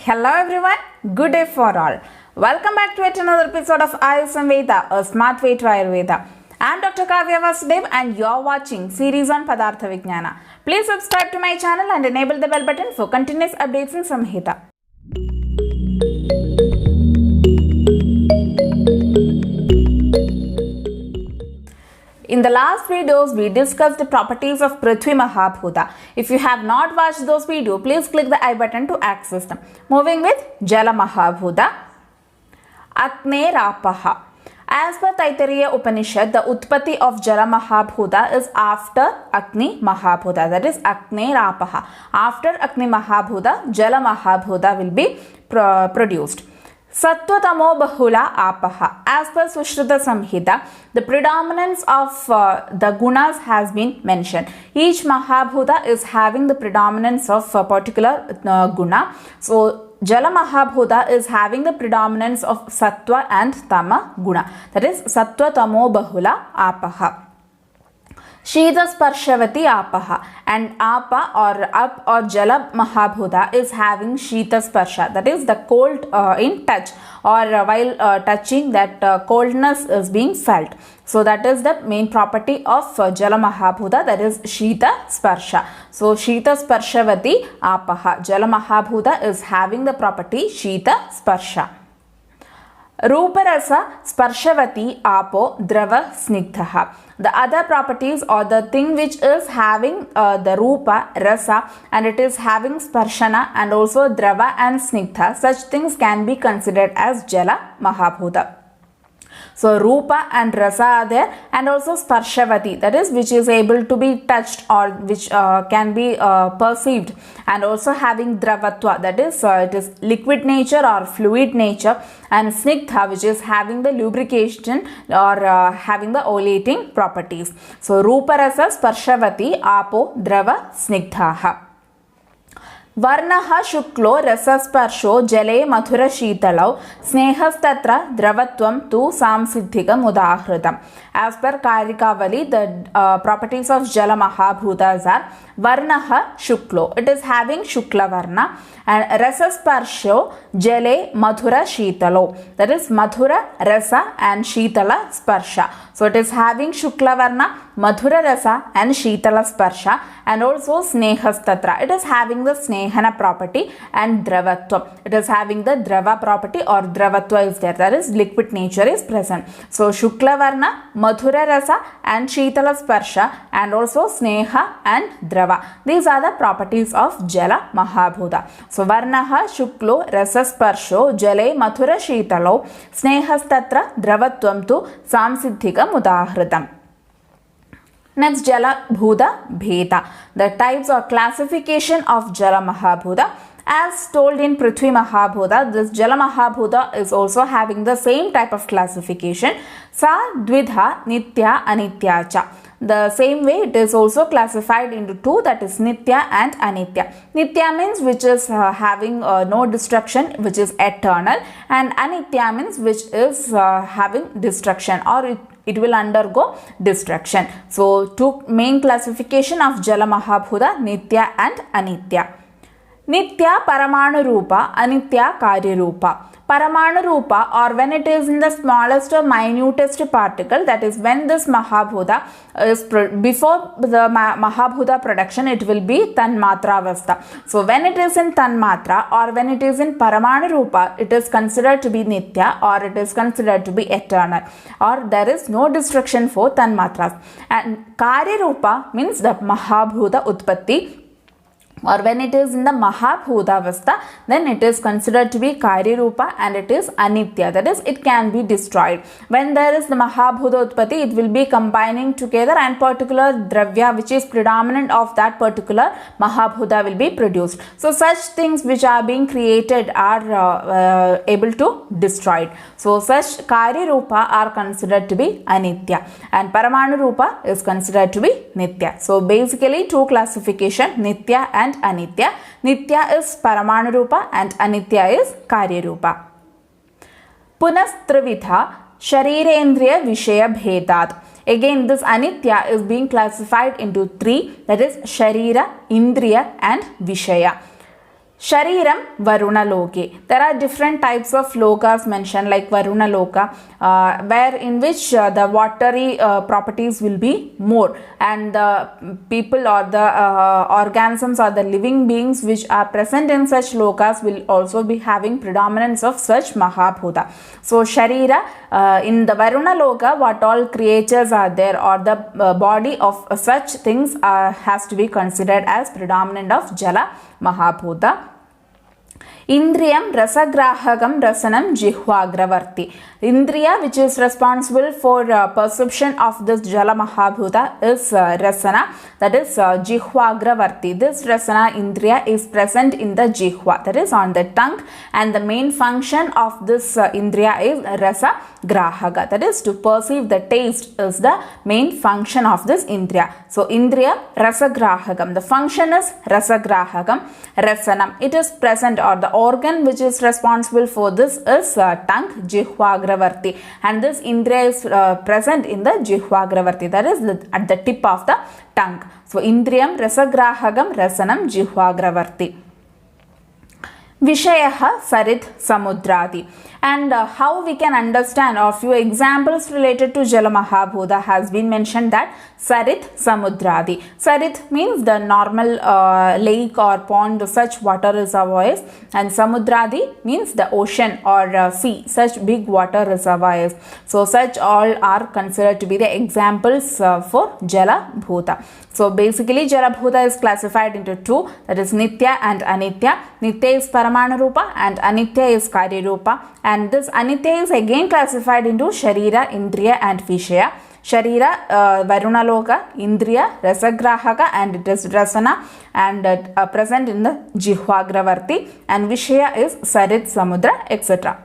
Hello everyone, good day for all. Welcome back to yet another episode of Ayurveda Veda, a smart way to Ayurveda. I am Dr. Kavya Vasudev and you are watching series on Padartha Vijnana. Please subscribe to my channel and enable the bell button for continuous updates in Samhita. In the last videos, we discussed the properties of Prithvi Mahabhuta. If you have not watched those videos, please click the I button to access them. Moving with Jala Mahabhuta, Agneraapaha. As per Taittiriya Upanishad, the Utpatti of Jala Mahabhuta is after Agni Mahabhuta, that is Agneraapaha. After Agni Mahabhuta, Jala Mahabhuta will be produced. Sattvatamo Bahula Apaha. As per Sushruta Samhita, the predominance of the gunas has been mentioned. Each Mahabhuta is having the predominance of a particular guna. So, Jala Mahabhuta is having the predominance of Sattva and Tama guna. That is Sattvatamo Bahula Apaha. Shita Sparshavati Apaha, and Apa or Up or Jala Mahabhuta is having Shita Sparsha, that is the cold in touch, or while touching that coldness is being felt. So that is the main property of Jala Mahabhuta, that is Shita Sparsha. So Shita Sparshavati Apaha, Jala Mahabhuta is having the property Shita Sparsha. Ruparasa Sparshavati Apo Drava Snigdhaha. The other properties or the thing which is having the Rupa, Rasa, and it is having Sparshana and also Drava and Snigdha, such things can be considered as Jala Mahabhuta. So Rupa and Rasa are there, and also Sparshavati, that is which is able to be touched or which can be perceived, and also having Dravatva, that is it is liquid nature or fluid nature, and Snigdha, which is having the lubrication or having the oleating properties. So Rupa, Rasa, Sparshavati, Apo, Drava, Snigdhaha. Varnaha Shuklo Rasasparsho Jale Mathura Sheetalau Snehastatra Dravatvam Tu Samsiddhikam Udahritam. As per Karikavali, the properties of Jala Mahabhutas are Varnaha Shuklo, it is having Shukla Varna, and Rasasparsho Jale Mathura Sheetalo, that is Mathura Rasa and Sheetala Sparsha. So it is having Shukla Varna, Madhura Rasa and Sheetala Sparsha, and also Snehastatra, it is having the Snehana property, and Dravatva, it is having the Drava property or Dravatva is there, that is liquid nature is present. So Shukla Varna, Madhura Rasa and Sheetala Sparsha, and also Sneha and Drava. These are the properties of Jala Mahabhuta. So Varnaha Shuklo Rasasparsho Jale Mathura Sheetalo Snehastatra Dravatvam Tu Samsiddhikam Udahritam. Next, Jala Bhuta Bheda. The types or classification of Jala Mahabhuta. As told in Prithvi Mahabhuta, this Jala Mahabhuta is also having the same type of classification. Sa Dvidha Nitya Anitya Cha. The same way it is also classified into two, that is Nitya and Anitya. Nitya means which is having no destruction, which is eternal, and Anitya means which is having destruction or it will undergo destruction. So two main classification of Jala Mahabhuta, Nitya and Anitya. Nitya Paramanu Rupa, Anitya Karya Rupa. Paramanu Rupa, or when it is in the smallest or minutest particle, that is when this Mahabhuta is before the Mahabhuta production, it will be Tanmatra Avastha. So when it is in Tanmatra or when it is in Paramanu Rupa, it is considered to be Nitya or it is considered to be eternal, or there is no destruction for Tanmatras. And Karya Rupa means the Mahabhuta Utpatti, or when it is in the Mahabhuta Avastha, then it is considered to be Karya Rupa and it is Anitya, that is it can be destroyed. When there is the Mahabhuta Utpatti, it will be combining together and particular Dravya which is predominant of that particular Mahabhuta will be produced. So such things which are being created are able to destroyed. So such Karya Rupa are considered to be Anitya, and Paramanu Rupa is considered to be Nitya. So basically two classification, Nitya and Anitya. Nitya is Paramanu Rupa and Anitya is Karya Rupa. Punastrivitha Sharirendriya Vishaya Bhedat. Again, this Anitya is being classified into three, that is Sharira, Indriya and Vishaya. Shariram Varunaloke. There are different types of lokas mentioned, like Varunaloka, where in which the watery properties will be more, and the people or the organisms or the living beings which are present in such lokas will also be having predominance of such Mahabhuta. So Sharira, in the Varuna Loka, what all creatures are there or the body of such things has to be considered as predominant of Jala Mahabhuta. Indriyam Rasagrahagam Rasanam Jihvagravarti. Indriya, which is responsible for perception of this Jala Mahabhuta, is Rasana, that is Jihvagravarti. This Rasana Indriya is present in the Jihva, that is on the tongue, and the main function of this Indriya is Rasagrahaga, that is to perceive the taste is the main function of this Indriya. So Indriya Rasagrahagam, the function is Rasagrahagam. Rasanam, it is present, or the organ which is responsible for this is tongue, Jihvagravarti, and this Indriya is present in the Jihvagravarti, that is at the tip of the tongue. So Indriyam Rasagrahagam Rasanam Jihvagravarti. Vishayaha Sarit Samudradi. And how we can understand, or few examples related to Jala Mahabhuta has been mentioned, that Sarit Samudradi. Sarit means the normal lake or pond, such water reservoirs, and Samudradi means the ocean or sea, such big water reservoirs. So such all are considered to be the examples for Jala Bhuta. So basically Jala Bhuta is classified into two, that is Nitya and Anitya. Nitya is Paramana Rupa and Anitya is Karya Rupa, and this Anitya is again classified into Sharira, Indriya and Vishaya. Sharira, Varunaloka, Indriya, Rasagrahaka, and it is Rasana, and present in the Jihvagravarti, and Vishaya is Sarit, Samudra, etc.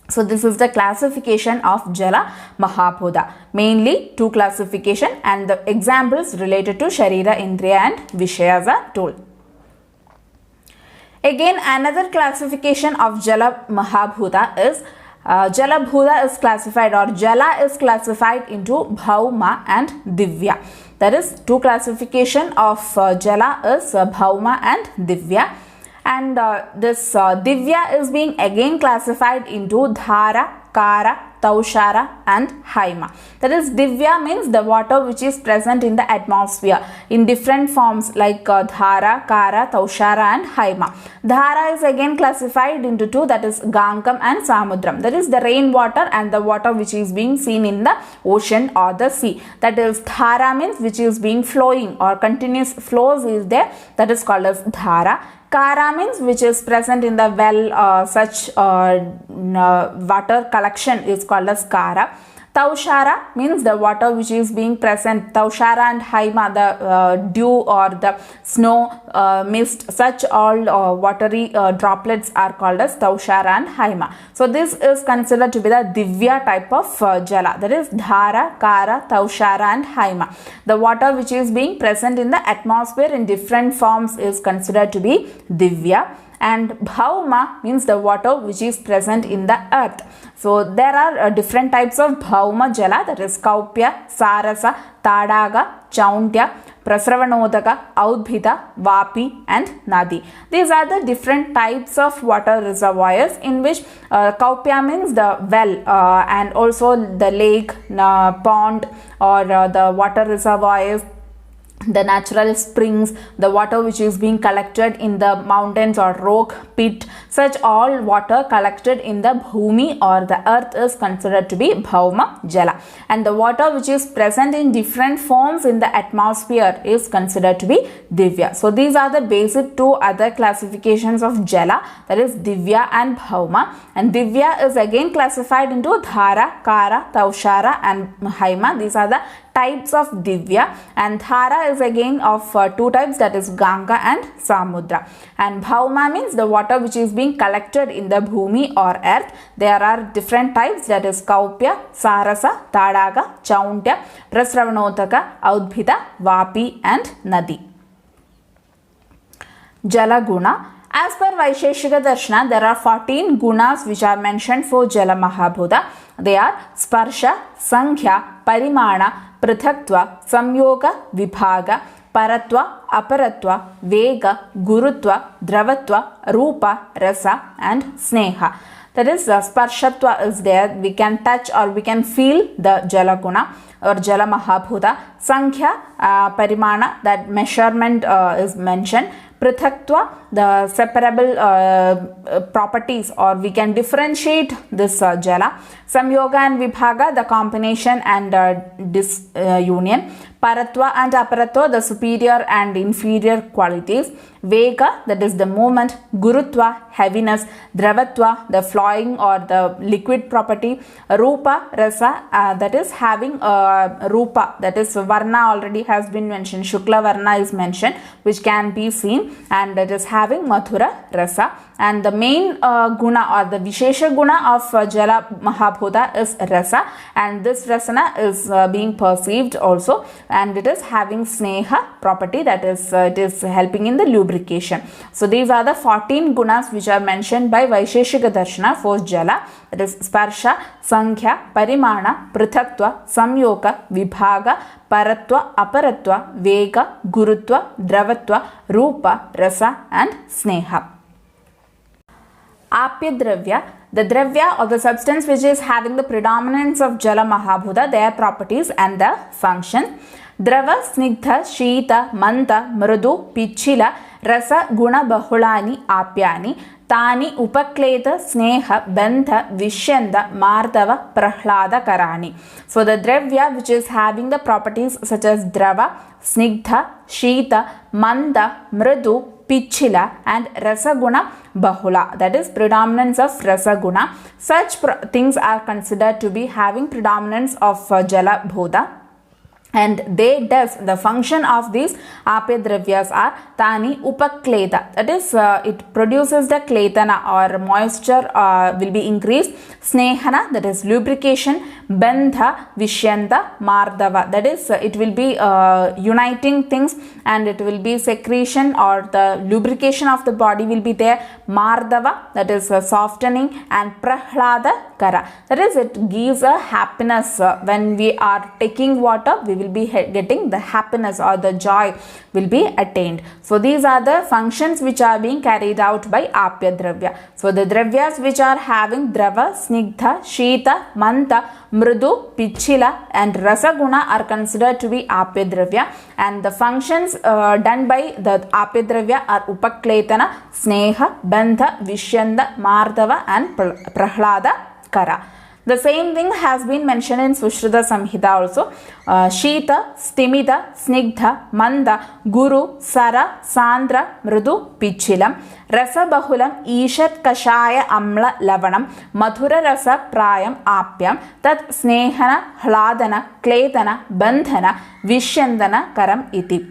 So this is the classification of Jala Mahabhuta. Mainly two classification, and the examples related to Sharira, Indriya and Vishayas are told. Again, another classification of Jala Mahabhuta is Jala Bhuta is classified, or Jala is classified into Bhauma and Divya. That is, two classification of Jala is Bhauma and Divya, and this Divya is being again classified into Dhara, Kara, Taushara and Haima. That is, Divya means the water which is present in the atmosphere in different forms, like Dhara, Kara, Taushara and Haima. Dhara is again classified into two, that is Gangam and Samudram. That is the rainwater and the water which is being seen in the ocean or the sea. That is, Dhara means which is being flowing or continuous flows is there, that is called as Dhara. Kara means which is present in the well, such water collection is called as Kara. Taushara means the water which is being present. Taushara and Haima, the dew or the snow, mist, such all watery droplets are called as Taushara and Haima. So this is considered to be the Divya type of Jala. That is Dhara, Kara, Taushara and Haima. The water which is being present in the atmosphere in different forms is considered to be Divya. And Bhauma means the water which is present in the earth. So there are different types of Bhauma Jala, that is Kaupya, Sarasa, Tadaga, Chauntya, Prasravanodaka, Audbhita, Vapi and Nadi. These are the different types of water reservoirs in which Kaupya means the well, and also the lake, pond or the water reservoirs, the natural springs, the water which is being collected in the mountains or rock pit, such all water collected in the bhumi or the earth is considered to be Bhauma Jala, and the water which is present in different forms in the atmosphere is considered to be Divya. So these are the basic two other classifications of Jala, that is Divya and Bhauma, and Divya is again classified into Dhara, Kara, Taushara and Haima. These are the types of Divya, and Dhara is again of two types, that is Ganga and Samudra, and Bhauma means the water which is being collected in the bhumi or earth. There are different types, that is Kaupya, Sarasa, Tadaga, Chauntya, Prasravanotaka, Audbhita, Vapi and Nadi. Jala Guna. As per Vaisheshika Darshana, there are 14 gunas which are mentioned for Jala Mahabhuta. They are Sparsha, Sankhya, Parimana, Prithakva, Samyoga, Vibhaga, paratva, aparatva, vega, gurutva, dravatva, rupa, rasa and sneha. That is, sparshatva is there. We can touch or we can feel the jala guna or jala mahabhuta. Sankhya, parimana, that measurement is mentioned. Prithakva, the separable properties, or we can differentiate this jala. Samyoga and vibhaga, the combination and disunion. Paratva and aparatva, the superior and inferior qualities. Vega, that is the movement. Gurutva, heaviness. Dravatva, the flowing or the liquid property. Rupa, rasa, that is having rupa, that is varna already has been mentioned. Shukla varna is mentioned, which can be seen, and it is having mathura rasa. And the main guna or the vishesha guna of jala mahabhuta is rasa, and this rasana is being perceived also, and it is having sneha property, that is it is helping in the lubrication. So these are the 14 gunas which are mentioned by Vaisheshika Darshana for jala, that is sparsha, sankhya, parimana, prithakva, samyoga, vibhaga, paratva, aparatva, vega, gurutva, dravatva, rupa, rasa and sneha. Apya dravya, the dravya or the substance which is having the predominance of jala mahabhuta, their properties and the function. Drava, snigdha, sheeta, manta, mrudu, pichila, rasa, guna, bahulani, apyani, tani, upakleta, sneha, bandha, vishyanda, mardava, prahlada karani. So the dravya which is having the properties such as drava, snigdha, sheeta, manda, mrudu, pichila and rasaguna bahula, that is predominance of rasaguna. Such things are considered to be having predominance of jala bhuta, and they does the function of these apya dravyas are tani upakleta, that is it produces the kletana or moisture will be increased. Snehana, that is lubrication. Bandha, vishyanta, mardava, that is it will be uniting things, and it will be secretion or the lubrication of the body will be there. Mardava, that is softening, and prahlada kara, that is it gives a happiness. When we are taking water, we will be getting the happiness or the joy will be attained. So these are the functions which are being carried out by apya dravya. So the dravyas which are having drava, snigdha, sheeta, manta, mrudu, pichila and rasaguna are considered to be apya dravya, and the functions done by the apya dravya are upakletana, sneha, bandha, vishyanda, mardava and prahlada kara. The same thing has been mentioned in Sushruta Samhita also. Sheeta, stimita, snigdha, manda, guru, sara, sandra, mrudu, pichilam, rasa bahulam, ishat, kashaya, amla, lavanam, madhura rasa, prayam, apyam, tat snehana, hladana, kletana, bandhana, vishyandana, karam iti.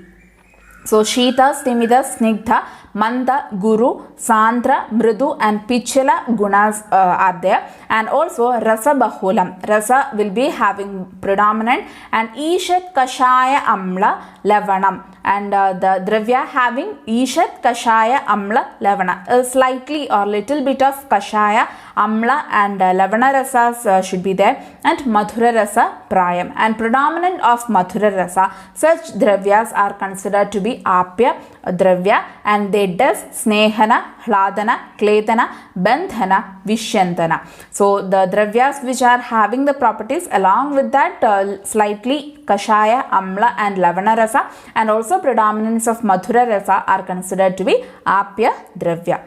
So Sheeta, stimita, snigdha, manda, guru, sandra, mrudu and pichila gunas are there, and also rasa bahulam, rasa will be having predominant, and ishat, kashaya, amla, lavanam, and the dravya having ishat, kashaya, amla, lavana, slightly or little bit of kashaya, amla and lavana rasas should be there, and madhura rasa, prayam, and predominant of madhura rasa. Such dravyas are considered to be apya dravya, and they does snehana, hladana, kletana, bandhana, vishyantana. So the dravyas which are having the properties along with that slightly kashaya, amla and lavana rasa, and also predominance of madhura rasa are considered to be apya dravya.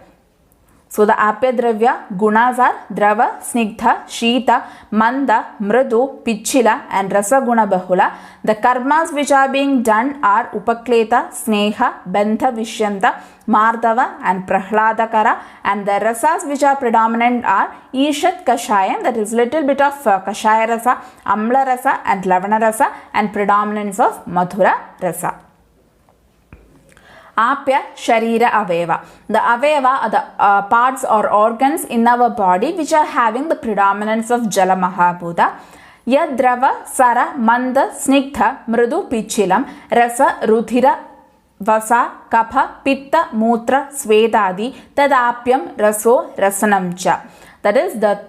So the apya dravya gunas are drava, snigdha, sheeta, manda, mrudu, pichila and rasa guna bahula. The karmas which are being done are upakleta, sneha, bandha, vishyanta, mardava and prahladakara, and the rasas which are predominant are ishat, kashayam, that is little bit of kashaya rasa, amla rasa and lavana rasa, and predominance of madhura rasa. Apya Sharira Aveva. The Aveva are the parts or organs in our body which are having the predominance of Jala Mahabhuta. Yad Drava, Sara, Manda, Snigdha, Mrudu, Pichilam, Rasa, Rudhira, Vasa, Kapha, Pitta, Mutra, Svedadi, Tadapyam, Raso, Rasanamcha. that is the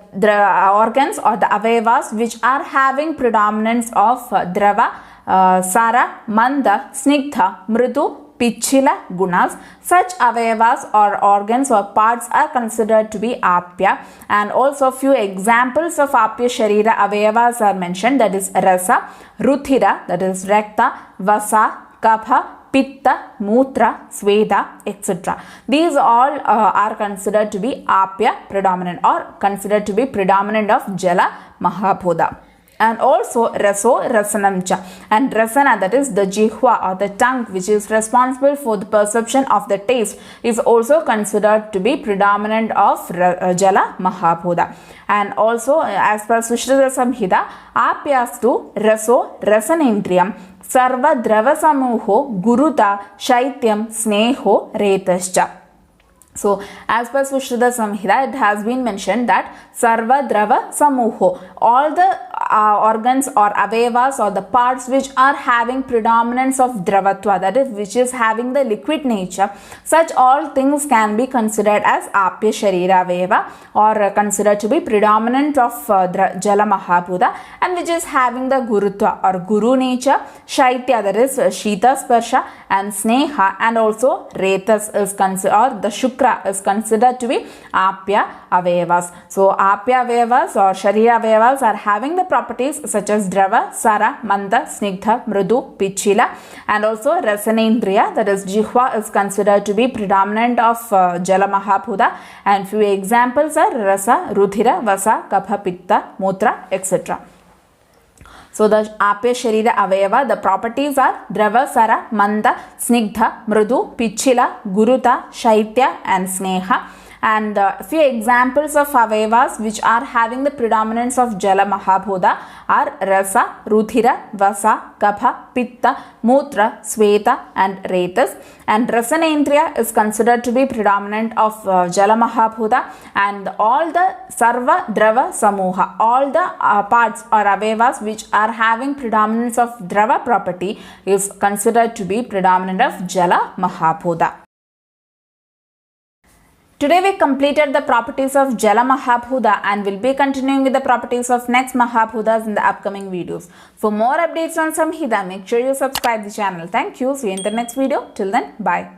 organs or the avayavas which are having predominance of drava, sara, manda, snigdha, mridu, pichila gunas. Such avayavas or organs or parts are considered to be apya, and also few examples of apya sharira avayavas are mentioned, that is rasa, ruthira, that is rakta, vasa, kapha, pitta, mutra, sweda, etc. These all are considered to be apya predominant or considered to be predominant of jala mahabhuta. And also raso, rasanam cha, and rasana, that is the jihva or the tongue which is responsible for the perception of the taste, is also considered to be predominant of jala mahabhuta. And also as per Sushruta Samhita, apyastu raso rasanendriyam sarva drava samuho guruta shaityam sneho retascha. So as per Sushruta Samhita, it has been mentioned that sarva drava samuho, all the organs or avayavas or the parts which are having predominance of dravatva, that is which is having the liquid nature, such all things can be considered as apya sharira avayava or considered to be predominant of jala mahabhuta, and which is having the gurutva or guru nature, shaitya, that is shita sparsha, and sneha, and also retas is considered, or the shukra is considered to be apya avayavas. So apya avayavas or sharira avayavas are having the properties such as drava, sara, manda, snigdha, mridu, pichila, and also rasanendriya, that is jihva, is considered to be predominant of jala mahabhuta, and few examples are rasa, ruthira, vasa, kapha, pitta, mutra, etc. So the apya sharira avayava, the properties are drava, sara, manda, snigdha, mridu, pichila, guruta, shaitya, and sneha. And few examples of avayavas which are having the predominance of jala mahabhuta are rasa, ruthira, vasa, kapha, pitta, mutra, sweta, and retas. And rasanendriya is considered to be predominant of jala mahabhuta, and all the sarva drava samuha, all the parts or avayavas which are having predominance of drava property is considered to be predominant of jala mahabhuta. Today we completed the properties of Jala Mahabhuta, and will be continuing with the properties of next Mahabhutas in the upcoming videos. For more updates on Samhita, make sure you subscribe the channel. Thank you. See you in the next video. Till then, bye.